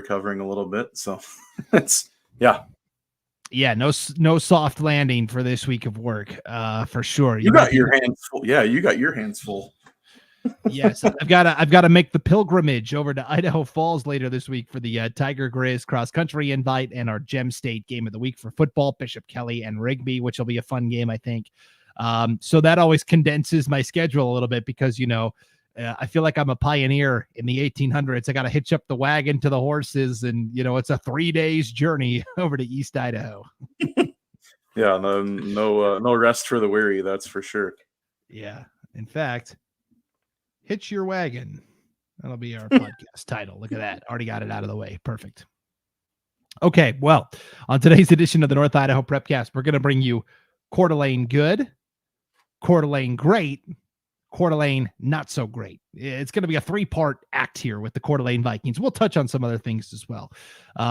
recovering a little bit. So it's, yeah. Yeah, no soft landing for this week of work, for sure. You got your hands full. Yeah, you got your hands full. Yes, I've got to make the pilgrimage over to Idaho Falls later this week for the Tiger Grizz Cross Country Invite and our Gem State Game of the Week for football, Bishop Kelly and Rigby, which will be a fun game, I think. So that always condenses my schedule a little bit because, you know, I feel like I'm a pioneer in the 1800s. I got to hitch up the wagon to the horses, and you know, it's a 3 days journey over to East Idaho. Yeah, no rest for the weary, that's for sure. Yeah, in fact, hitch your wagon. That'll be our podcast title. Look at that. Already got it out of the way. Perfect. Okay, well, on today's edition of the North Idaho Prepcast, we're going to bring you Coeur d'Alene good, Coeur d'Alene great, Coeur d'Alene not so great. It's going to be a 3-part act here with the Coeur d'Alene Vikings. We'll touch on some other things as well.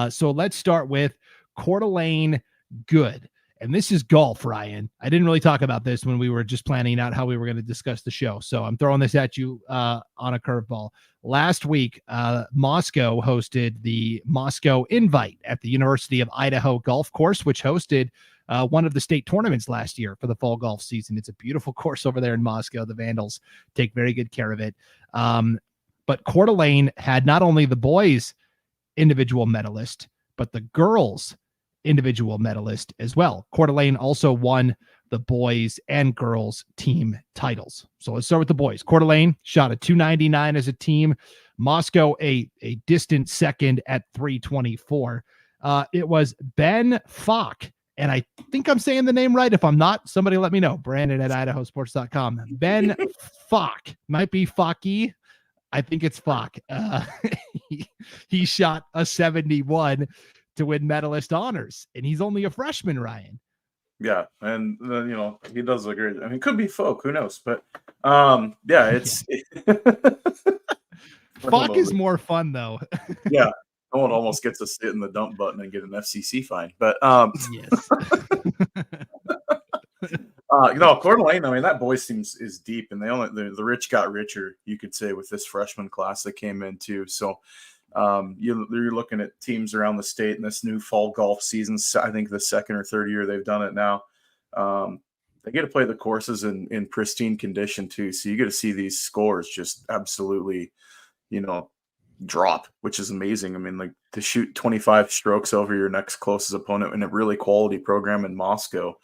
So let's start with Coeur d'Alene good. And this is golf, Ryan. I didn't really talk about this when we were just planning out how we were going to discuss the show. So I'm throwing this at you on a curveball. Last week, Moscow hosted the Moscow Invite at the University of Idaho Golf Course, which hosted one of the state tournaments last year for the fall golf season. It's a beautiful course over there in Moscow. The Vandals take very good care of it. But Coeur d'Alene had not only the boys individual medalist, but the girls individual medalist as well. Coeur d'Alene also won the boys and girls team titles. So let's start with the boys. Coeur d'Alene shot a 299 as a team. Moscow a distant second at 324. It was Ben Falk, and I think I'm saying the name right. If I'm not, somebody let me know. Brandon at IdahoSports.com. Ben Falk. Might be Falky. I think it's Falk. He shot a 71 to win medalist honors, and he's only a freshman, Ryan. Yeah, and you know, he does look great. I mean, it could be Folk, who knows? But yeah, it's Falk is more fun though. Yeah, no one almost gets to sit in the dump button and get an FCC fine. But yes. You know, Coeur d'Alene, I mean, that boys team is deep, and the rich got richer, you could say, with this freshman class that came in too. So you're looking at teams around the state in this new fall golf season. I think the second or third year they've done it now. They get to play the courses in pristine condition too. So you get to see these scores just absolutely, you know, drop, which is amazing. I mean, like to shoot 25 strokes over your next closest opponent in a really quality program in Moscow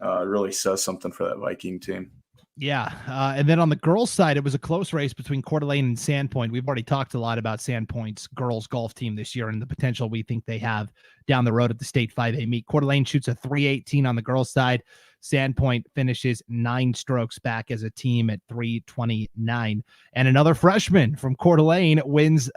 really says something for that Viking team. Yeah. And then on the girls' side, it was a close race between Coeur d'Alene and Sandpoint. We've already talked a lot about Sandpoint's girls' golf team this year and the potential we think they have down the road at the State 5A meet. Coeur d'Alene shoots a 318 on the girls' side. Sandpoint finishes 9 strokes back as a team at 329. And another freshman from Coeur d'Alene wins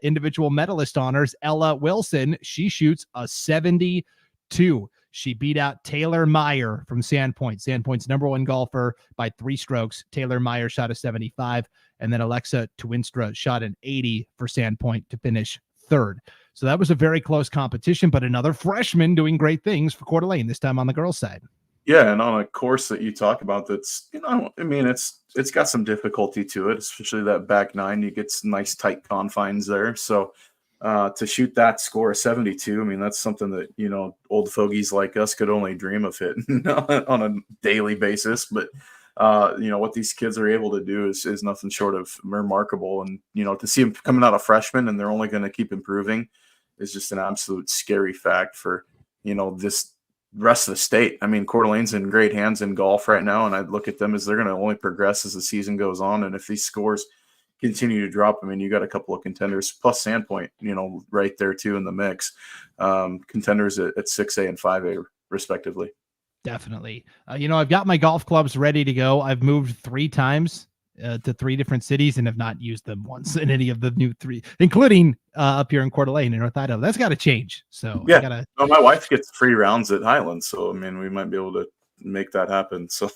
individual medalist honors. Ella Wilson, she shoots a 72. She beat out Taylor Meyer from Sandpoint. Sandpoint's number 1 golfer by 3 strokes. Taylor Meyer shot a 75, and then Alexa Twinstra shot an 80 for Sandpoint to finish 3rd. So that was a very close competition, but another freshman doing great things for Coeur d'Alene, this time on the girls' side. Yeah, and on a course that you talk about that's, you know, I mean, it's got some difficulty to it, especially that back 9. You get some nice tight confines there. So to shoot that score of 72, I mean, that's something that, you know, old fogies like us could only dream of hitting on a daily basis. But, you know, what these kids are able to do is nothing short of remarkable. And, you know, to see them coming out of freshmen and they're only going to keep improving is just an absolute scary fact for, you know, this rest of the state. I mean, Coeur d'Alene's in great hands in golf right now, and I look at them as they're going to only progress as the season goes on. And if these scores continue to drop, I mean, you got a couple of contenders plus Sandpoint, you know, right there too in the mix. Contenders at 6A and 5A respectively. Definitely. You know, I've got my golf clubs ready to go. I've moved 3 times to 3 different cities and have not used them once in any of the new 3, including up here in Coeur d'Alene in North Idaho. That's got to change. So yeah, my wife gets free rounds at Highlands, so I mean, we might be able to make that happen. So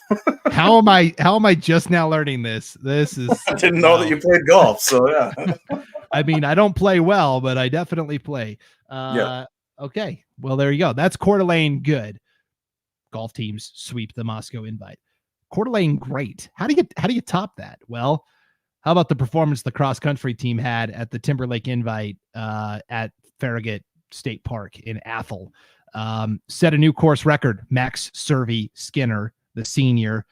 how am I just now learning this? This is I didn't know that you played golf. So yeah. I mean, I don't play well, but I definitely play. Yeah. Okay. Well, there you go. That's Coeur d'Alene good. Golf teams sweep the Moscow Invite. Coeur d'Alene great. How do you top that? Well, how about the performance the cross country team had at the Timberlake Invite at Farragut State Park in Athol. Set a new course record. Max Servey Skinner, the senior,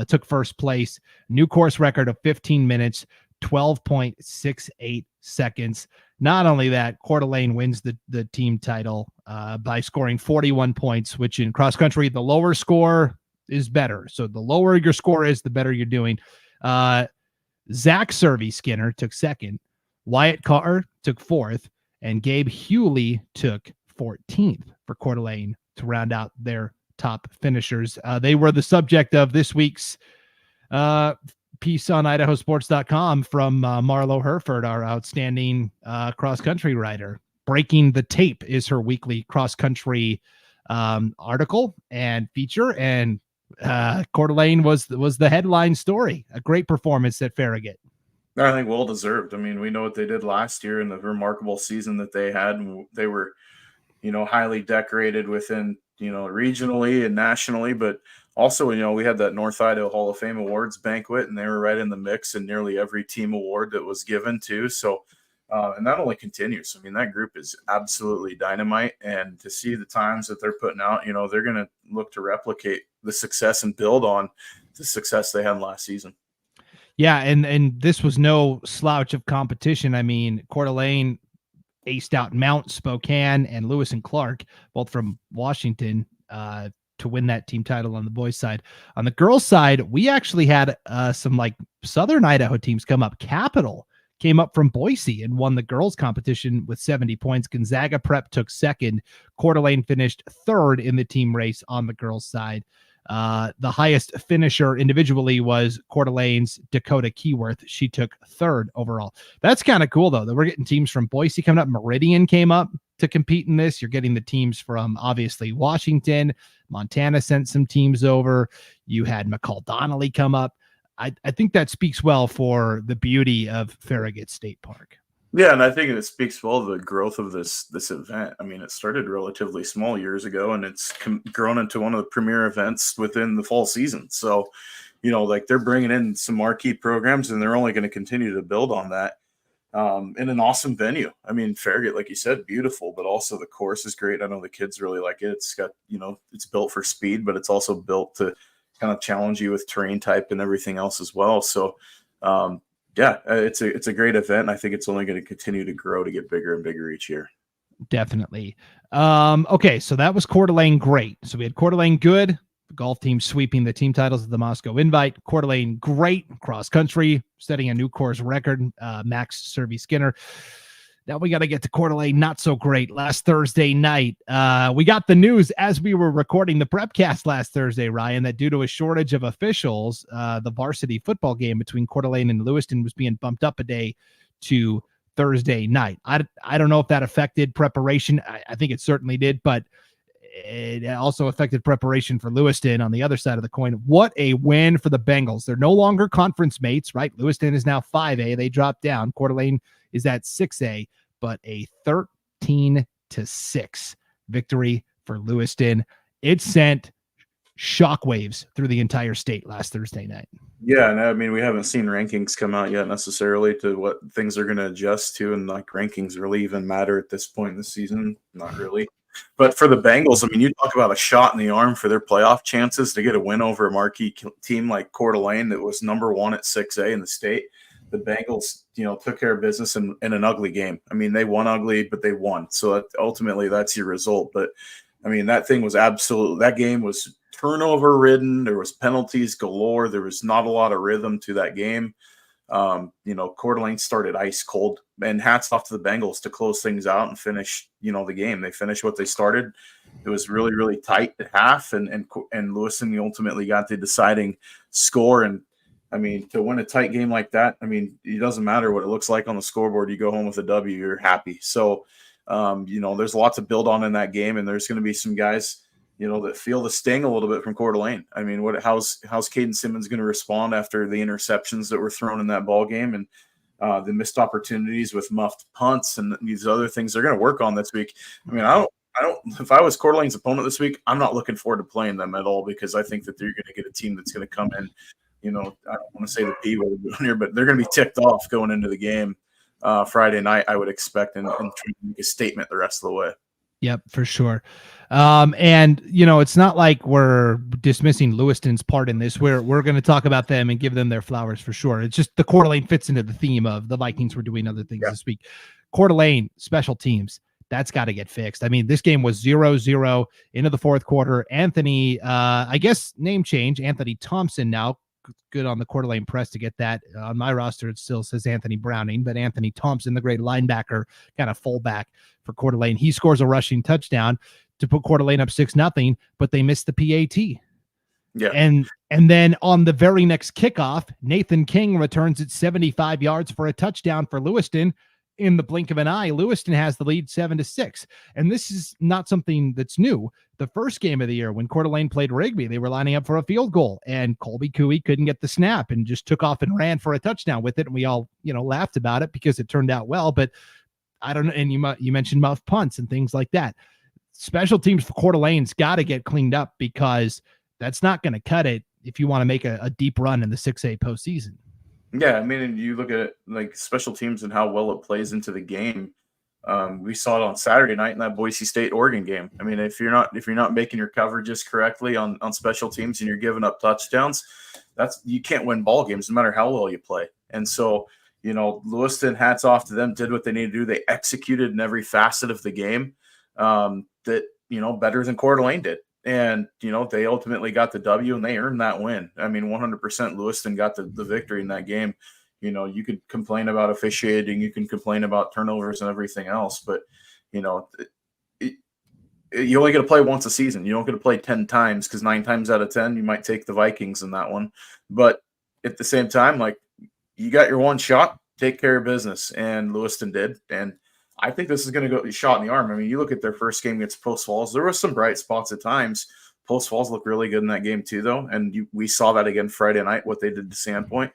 took first place. New course record of 15 minutes, 12.68 seconds. Not only that, Coeur d'Alene wins the team title by scoring 41 points, which in cross country, the lower score is better. So the lower your score is, the better you're doing. Zach Servey Skinner took second. Wyatt Carr took fourth. And Gabe Hewley took 14th for Coeur d'Alene to round out their top finishers. They were the subject of this week's piece on IdahoSports.com from Marlo Herford, our outstanding cross-country writer. Breaking the Tape is her weekly cross-country article and feature, and Coeur d'Alene was the headline story. A great performance at Farragut. I think well deserved. I mean, we know what they did last year and the remarkable season that they had. And they were, highly decorated within, regionally and nationally, but also, we had that North Idaho Hall of Fame Awards banquet, and they were right in the mix in nearly every team award that was given too. So, and that only continues. I mean, that group is absolutely dynamite, and to see the times that they're putting out, they're going to look to replicate the success and build on the success they had last season. Yeah, and this was no slouch of competition. I mean, Coeur d'Alene aced out Mount, Spokane, and Lewis and Clark, both from Washington, to win that team title on the boys' side. On the girls' side, we actually had some like Southern Idaho teams come up. Capital came up from Boise and won the girls' competition with 70 points. Gonzaga Prep took second. Coeur d'Alene finished third in the team race on the girls' side. The highest finisher individually was Coeur d'Alene's Dakota Keyworth. She took third overall. That's kind of cool, though, that we're getting teams from Boise coming up. Meridian came up to compete in this. You're getting the teams from, obviously, Washington. Montana sent some teams over. You had McCall Donnelly come up. I think that speaks well for the beauty of Farragut State Park. Yeah, and I think it speaks well to the growth of this event. I mean, it started relatively small years ago, and it's grown into one of the premier events within the fall season. So, they're bringing in some marquee programs, and they're only going to continue to build on that in an awesome venue. I mean, Farragut, like you said, beautiful, but also the course is great. I know the kids really like it. It's got, it's built for speed, but it's also built to kind of challenge you with terrain type and everything else as well. So, yeah, it's a great event. And I think it's only going to continue to grow to get bigger and bigger each year. Definitely. Okay, so that was Coeur d'Alene great. So we had Coeur d'Alene good, the golf team sweeping the team titles of the Moscow Invite. Coeur d'Alene great, cross country, setting a new course record, Max Servey Skinner. Now we got to get to Coeur d'Alene, not so great. Last Thursday night, we got the news as we were recording the Prepcast last Thursday, Ryan, that due to a shortage of officials, the varsity football game between Coeur d'Alene and Lewiston was being bumped up a day to Thursday night. I don't know if that affected preparation. I think it certainly did, but it also affected preparation for Lewiston on the other side of the coin. What a win for the Bengals. They're no longer conference mates, right? Lewiston is now 5A. They dropped down. Coeur d'Alene is at 6A, but a 13-6 victory for Lewiston. It sent shockwaves through the entire state last Thursday night. Yeah, and I mean, we haven't seen rankings come out yet necessarily to what things are going to adjust to, and like rankings really even matter at this point in the season. Not really. But for the Bengals, I mean, you talk about a shot in the arm for their playoff chances to get a win over a marquee team like Coeur d'Alene that was number one at 6A in the state. The Bengals, took care of business in an ugly game. I mean, they won ugly, but they won. So ultimately, that's your result. But, I mean, that game was turnover ridden. There was penalties galore. There was not a lot of rhythm to that game. Coeur d'Alene started ice cold, and hats off to the Bengals to close things out and finish, the game. They finished what they started. It was really, really tight at half, and Lewiston ultimately got the deciding score. And I mean, to win a tight game like that, I mean, it doesn't matter what it looks like on the scoreboard. You go home with a W, you're happy. So, there's a lot to build on in that game, and there's going to be some guys, that feel the sting a little bit from Coeur d'Alene. I mean, how's Caden Simmons going to respond after the interceptions that were thrown in that ball game and the missed opportunities with muffed punts and these other things they're going to work on this week? I mean, I don't. If I was Coeur d'Alene's opponent this week, I'm not looking forward to playing them at all, because I think that they're going to get a team that's going to come in. I don't want to say the P word here, but they're going to be ticked off going into the game. Friday night, I would expect, and try to make a statement the rest of the way. Yep, for sure. And it's not like we're dismissing Lewiston's part in this. We're going to talk about them and give them their flowers for sure. It's just the Coeur d'Alene fits into the theme of the Vikings were doing other things this week. Coeur d'Alene special teams, that's got to get fixed. I mean, this game was 0-0 into the fourth quarter. Anthony, I guess name change, Anthony Thompson now. Good on the Coeur d'Alene press to get that. On my roster, it still says Anthony Browning, but Anthony Thompson, the great linebacker, kind of fullback for Coeur d'Alene. He scores a rushing touchdown to put Coeur d'Alene up 6-0, but they missed the PAT. Yeah. And then on the very next kickoff, Nathan King returns it 75 yards for a touchdown for Lewiston. In the blink of an eye, Lewiston has the lead 7-6. And this is not something that's new. The first game of the year when Coeur d'Alene played Rigby, they were lining up for a field goal, and Colby Cooey couldn't get the snap and just took off and ran for a touchdown with it. And we all, laughed about it because it turned out well. But I don't know. And you mentioned muff punts and things like that. Special teams for Coeur d'Alene's got to get cleaned up, because that's not going to cut it if you want to make a deep run in the 6A postseason. Yeah, I mean, you look at it like special teams and how well it plays into the game. We saw it on Saturday night in that Boise State-Oregon game. I mean, if you're not making your coverages correctly on special teams and you're giving up touchdowns, you can't win ball games no matter how well you play. And so, Lewiston, hats off to them, did what they needed to do. They executed in every facet of the game better than Coeur d'Alene did. And, they ultimately got the W, and they earned that win. I mean, 100% Lewiston got the victory in that game. You could complain about officiating, you can complain about turnovers and everything else, but, you only get to play once a season. You don't get to play 10 times, because 9 times out of 10, you might take the Vikings in that one. But at the same time, like, you got your one shot, take care of business, and Lewiston did. And I think this is going to go shot in the arm. I mean, you look at their first game against Post Falls. There were some bright spots at times. Post Falls looked really good in that game too, though. And we saw that again Friday night, what they did to Sandpoint.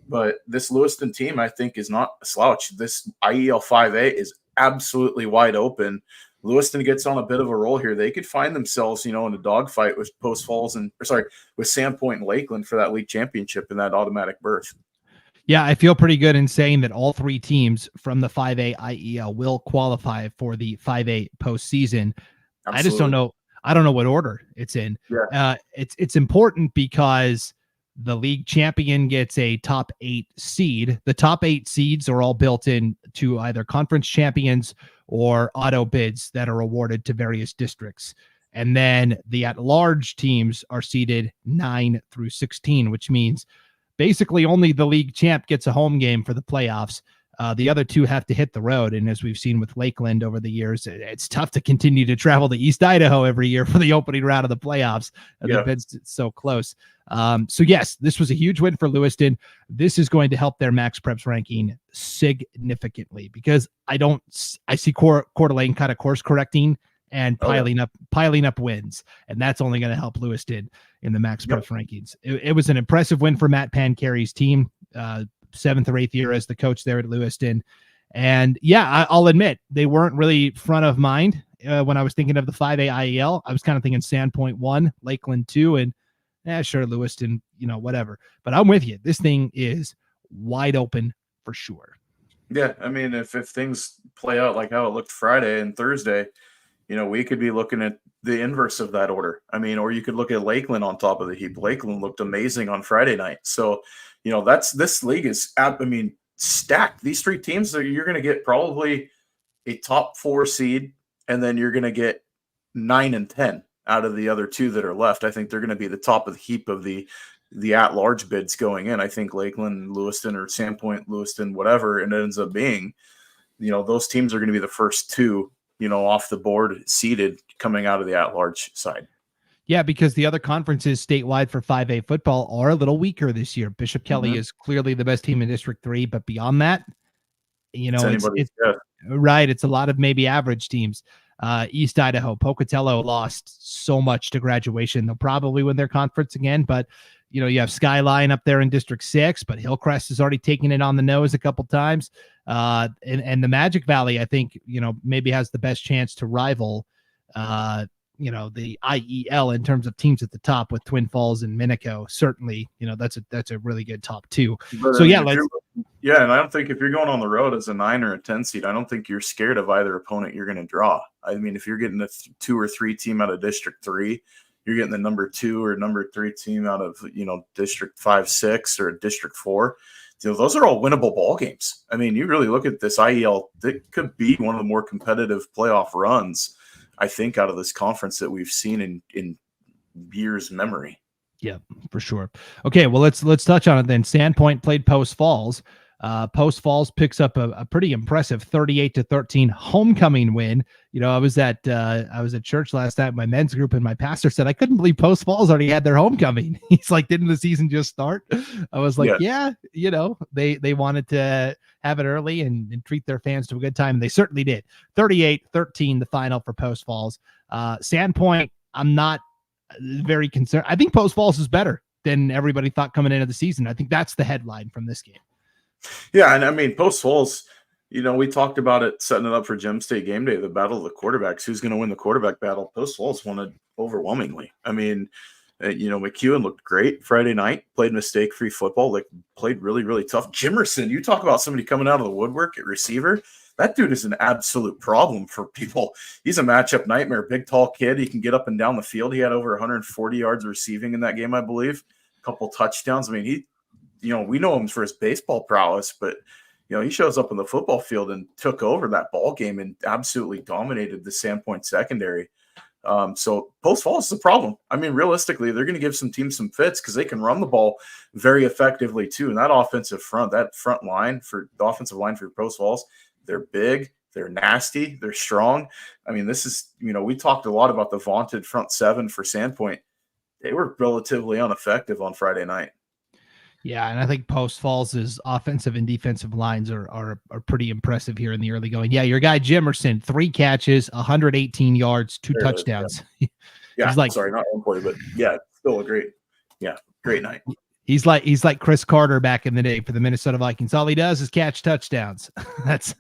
But this Lewiston team, I think, is not a slouch. This IEL 5A is absolutely wide open. Lewiston gets on a bit of a roll here. They could find themselves, in a dogfight with with Sandpoint and Lakeland for that league championship in that automatic berth. Yeah, I feel pretty good in saying that all 3 teams from the 5A IEL will qualify for the 5A postseason. Absolutely. I just don't know. I don't know what order it's in. Yeah. It's important because the league champion gets a top 8 seed. The top 8 seeds are all built in to either conference champions or auto bids that are awarded to various districts. And then the at-large teams are seeded 9 through 16, which means basically only the league champ gets a home game for the playoffs. The other 2 have to hit the road. And as we've seen with Lakeland over the years, it's tough to continue to travel to East Idaho every year for the opening round of the playoffs. They've been so close. So yes, this was a huge win for Lewiston. This is going to help their Max Preps ranking significantly, because I see Coeur d'Alene kind of course correcting and piling up wins. And that's only going to help Lewiston in the Max Preps rankings. It was an impressive win for Matt Pancari's team, 7th or 8th year as the coach there at Lewiston. And yeah, I'll admit they weren't really front of mind when I was thinking of the 5A IEL. I was kind of thinking Sandpoint 1, Lakeland 2, and sure, Lewiston, whatever. But I'm with you. This thing is wide open for sure. Yeah, I mean, if things play out like how it looked Friday and Thursday, we could be looking at the inverse of that order. I mean, or you could look at Lakeland on top of the heap. Lakeland looked amazing on Friday night. So, this league is, stacked. These 3 teams, you're going to get probably a top 4 seed, and then you're going to get 9 and 10 out of the other 2 that are left. I think they're going to be the top of the heap of the at-large bids going in. I think Lakeland, Lewiston, or Sandpoint, Lewiston, whatever it ends up being, those teams are going to be the first 2 off the board seeded coming out of the at-large side. Yeah, because the other conferences statewide for 5A football are a little weaker this year. Bishop Kelly is clearly the best team in District 3, but beyond that, it's a lot of maybe average teams. East Idaho, Pocatello lost so much to graduation. They'll probably win their conference again, but you have Skyline up there in District 6, but Hillcrest has already taken it on the nose a couple times. And the Magic Valley, I think, maybe has the best chance to rival the IEL in terms of teams at the top with Twin Falls and Minico. Certainly, that's a really good top 2. But So I mean, and I don't think if you're going on the road as a 9 or a 10 seed, I don't think you're scared of either opponent you're going to draw. I mean, if you're getting a 2 or 3 team out of District 3, you're getting the number 2 or number 3 team out of, District 5, 6 or District 4. Those are all winnable ball games. I mean, you really look at this IEL, it could be one of the more competitive playoff runs, I think, out of this conference that we've seen in years' memory. Yeah, for sure. Okay, well, let's touch on it then. Sandpoint played Post Falls. Post Falls picks up a pretty impressive 38-13 homecoming win. I was at church last night, my men's group, and my pastor said, I couldn't believe Post Falls already had their homecoming. He's like, didn't the season just start? I was like, yeah, they wanted to have it early and treat their fans to a good time. And they certainly did. 38-13, the final for Post Falls. Sandpoint, I'm not very concerned. I think Post Falls is better than everybody thought coming into the season. I think that's the headline from this game. Yeah, and I mean, Post Falls, we talked about it, setting it up for Gem State game day, the battle of the quarterbacks. Who's going to win the quarterback battle? Post Falls won it overwhelmingly. I mean, McEwen looked great Friday night, played mistake-free football, played really, really tough. Jimerson, you talk about somebody coming out of the woodwork at receiver. That dude is an absolute problem for people. He's a matchup nightmare. Big, tall kid. He can get up and down the field. He had over 140 yards receiving in that game, I believe. A couple touchdowns. I mean, we know him for his baseball prowess, but, he shows up in the football field and took over that ball game and absolutely dominated the Sandpoint secondary. So Post Falls is a problem. I mean, realistically, they're going to give some teams some fits because they can run the ball very effectively too. And that offensive front, the offensive line for Post Falls, they're big, they're nasty, they're strong. I mean, this is, we talked a lot about the vaunted front 7 for Sandpoint. They were relatively ineffective on Friday night. Yeah, and I think Post Falls' offensive and defensive lines are pretty impressive here in the early going. Yeah, your guy Jimerson, 3 catches, 118 yards, 2 touchdowns. Yeah, he's like, sorry, not one play, but yeah, still a great night. He's like Chris Carter back in the day for the Minnesota Vikings. All he does is catch touchdowns. That's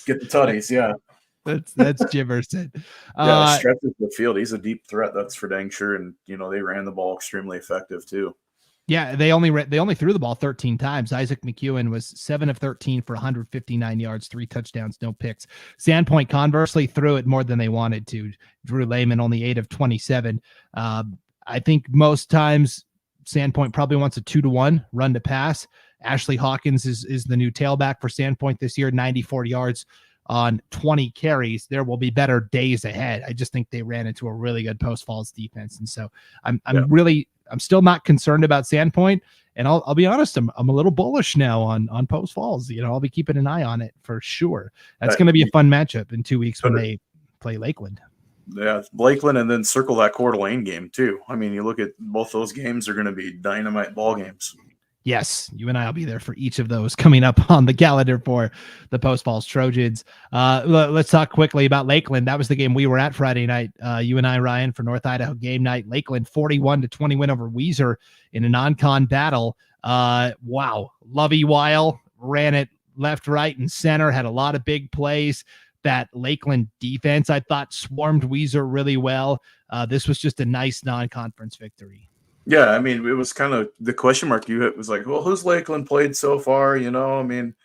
get the tutties, yeah. That's Jimerson. Stretches the field. He's a deep threat, that's for dang sure. And they ran the ball extremely effective too. Yeah, they only threw the ball 13 times. Isaac McEwen was 7 of 13 for 159 yards, 3 touchdowns, no picks. Sandpoint conversely threw it more than they wanted to. Drew Lehman only 8 of 27. I think most times Sandpoint probably wants a 2-to-1 run to pass. Ashley Hawkins is the new tailback for Sandpoint this year, 94 yards on 20 carries. There will be better days ahead. I just think they ran into a really good Post Falls defense. And so I'm still not concerned about Sandpoint, and I'll be honest, I'm a little bullish now on Post Falls. I'll be keeping an eye on it for sure. That's going to be a fun matchup in 2 weeks when they play Lakeland. Yeah, Lakeland, and then circle that Coeur d'Alene game too. I mean, you look at both those games are going to be dynamite ball games. Yes, you and I will be there for each of those coming up on the calendar for the Post Falls Trojans. Let's talk quickly about Lakeland. That was the game we were at Friday night. You and I, Ryan, for North Idaho game night. Lakeland 41-20 win over Weiser in a non-con battle. Wow. Lovey Weil ran it left, right, and center, had a lot of big plays. That Lakeland defense, I thought, swarmed Weiser really well. This was just a nice non-conference victory. Yeah, I mean, it was kind of the question mark you hit was like, well, who's Lakeland played so far? I mean,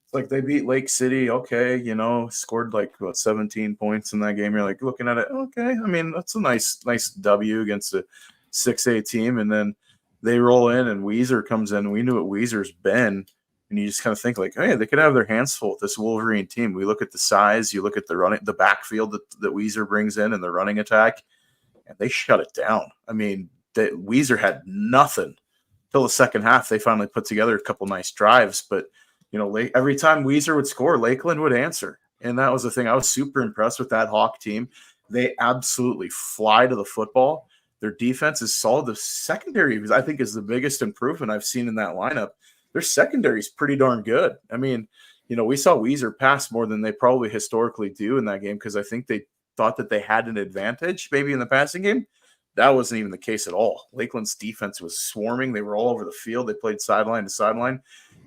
it's like they beat Lake City. Okay, scored 17 points in that game. You're like looking at it. Okay, I mean, that's a nice W against a 6A team. And then they roll in and Weiser comes in. We knew what Weiser's been. And you just kind of think like, hey, they could have their hands full with this Wolverine team. We look at the size, you look at the backfield that Weiser brings in and the running attack, and they shut it down. I mean, Weiser had nothing till the second half. They finally put together a couple nice drives, but every time Weiser would score, Lakeland would answer, and that was the thing. I was super impressed with that Hawk team. They absolutely fly to the football. Their defense is solid. The secondary, I think, is the biggest improvement I've seen in that lineup. Their secondary is pretty darn good. I mean, we saw Weiser pass more than they probably historically do in that game because I think they thought that they had an advantage maybe in the passing game. That wasn't even the case at all. Lakeland's defense was swarming. They were all over the field. They played sideline to sideline.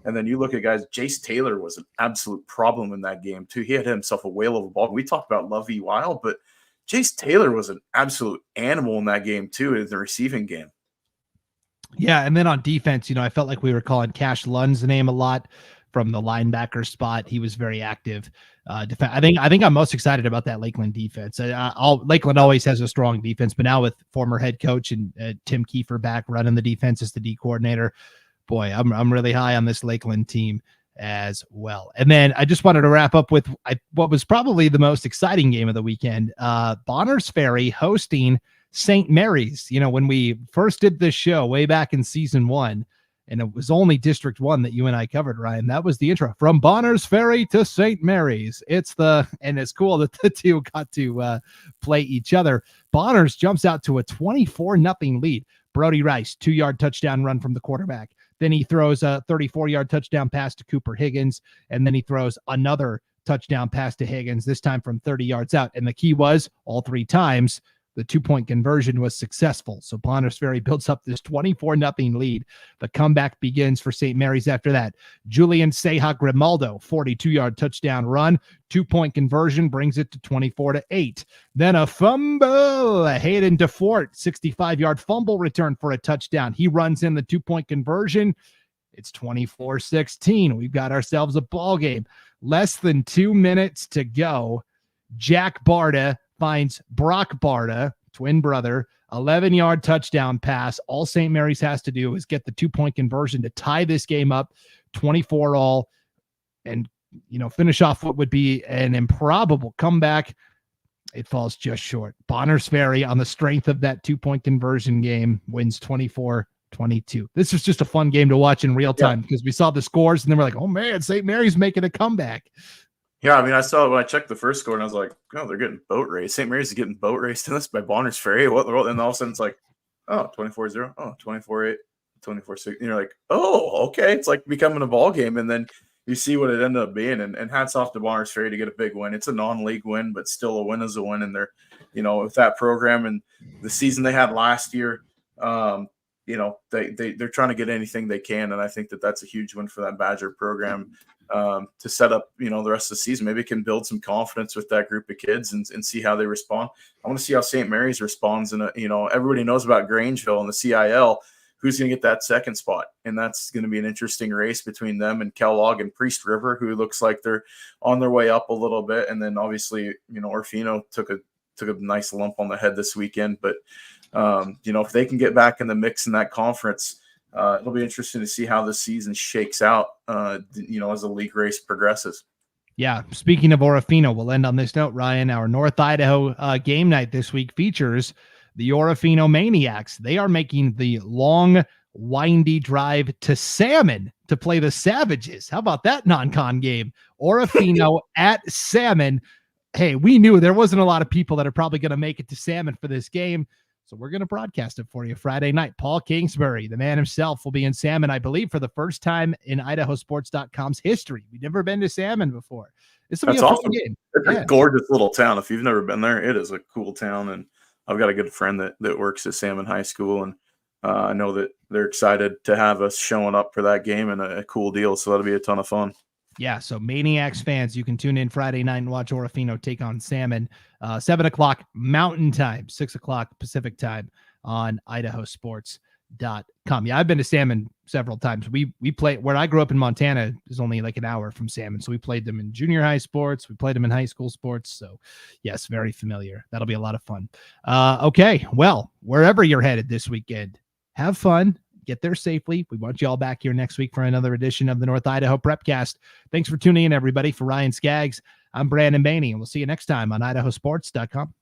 And then you look at guys, Jace Taylor was an absolute problem in that game too. He had himself a whale of a ball. We talked about Lovey Weil, but Jace Taylor was an absolute animal in that game too, in the receiving game. Yeah, and then on defense, I felt like we were calling Cash Lund's name a lot from the linebacker spot. He was very active. I think I'm most excited about that Lakeland defense. Lakeland always has a strong defense, but now with former head coach and Tim Kiefer back running the defense as the D coordinator, boy, I'm really high on this Lakeland team as well. And then I just wanted to wrap up with what was probably the most exciting game of the weekend. Bonners Ferry hosting St. Mary's. When we first did this show way back in season 1, and it was only District 1 that you and I covered, Ryan, that was the intro. From Bonners Ferry to St. Mary's. And it's cool that the two got to play each other. Bonners jumps out to a 24-0 lead. Brody Rice, 2-yard touchdown run from the quarterback. Then he throws a 34-yard touchdown pass to Cooper Higgins, and then he throws another touchdown pass to Higgins, this time from 30 yards out. And the key was, all 3 times, the 2-point conversion was successful. So Bonners Ferry builds up this 24-0 lead. The comeback begins for St. Mary's after that. Julian Seja Grimaldo, 42-yard touchdown run. 2-point conversion brings it to 24-8. Then a fumble. Hayden DeFort, 65-yard fumble return for a touchdown. He runs in the 2-point conversion. It's 24-16. We've got ourselves a ball game. Less than 2 minutes to go. Jack Barta finds Brock Barta, twin brother, 11-yard touchdown pass. All St. Mary's has to do is get the 2-point conversion to tie this game up, 24-all, and finish off what would be an improbable comeback. It falls just short. Bonners Ferry, on the strength of that 2-point conversion game, wins 24-22. This was just a fun game to watch in real time because we saw the scores and then we're like, oh man, St. Mary's making a comeback. Yeah, I mean, I saw when I checked the first score and I was like, oh, they're getting boat raced. St. Mary's is getting boat raced in this by Bonners Ferry. What? And all of a sudden it's like, oh, 24-0, oh, 24-8, 24-6. And you're like, oh, okay. It's like becoming a ball game. And then you see what it ended up being. And hats off to Bonners Ferry to get a big win. It's a non-league win, but still a win is a win. And they're, with that program and the season they had last year, they're trying to get anything they can. And I think that's a huge win for that Badger program. To set up, the rest of the season. Maybe it can build some confidence with that group of kids and see how they respond. I want to see how St. Mary's responds. And, everybody knows about Grangeville and the CIL. Who's going to get that second spot? And that's going to be an interesting race between them and Kellogg and Priest River, who looks like they're on their way up a little bit. And then obviously, Orfino took a nice lump on the head this weekend. But, if they can get back in the mix in that conference, it'll be interesting to see how the season shakes out, as the league race progresses. Yeah. Speaking of Orofino, we'll end on this note, Ryan. Our North Idaho game night this week features the Orofino Maniacs. They are making the long, windy drive to Salmon to play the Savages. How about that non-con game? Orofino at Salmon. Hey, we knew there wasn't a lot of people that are probably going to make it to Salmon for this game. So we're going to broadcast it for you Friday night. Paul Kingsbury, the man himself, will be in Salmon, I believe, for the first time in IdahoSports.com's history. We've never been to Salmon before. This will be a fun game. It's a gorgeous little town. If you've never been there, it is a cool town. And I've got a good friend that works at Salmon High School, and I know that they're excited to have us showing up for that game and a cool deal. So that'll be a ton of fun. Yeah, so Maniacs fans, you can tune in Friday night and watch Orofino take on Salmon, 7 o'clock Mountain Time, 6 o'clock Pacific Time on IdahoSports.com. Yeah, I've been to Salmon several times. We play where I grew up in Montana is only like an hour from Salmon, so we played them in junior high sports. We played them in high school sports. So, yes, very familiar. That'll be a lot of fun. Okay, well, wherever you're headed this weekend, have fun. Get there safely. We want you all back here next week for another edition of the North Idaho Prepcast. Thanks for tuning in, everybody. For Ryan Scaggs, I'm Brandon Baney, and we'll see you next time on IdahoSports.com.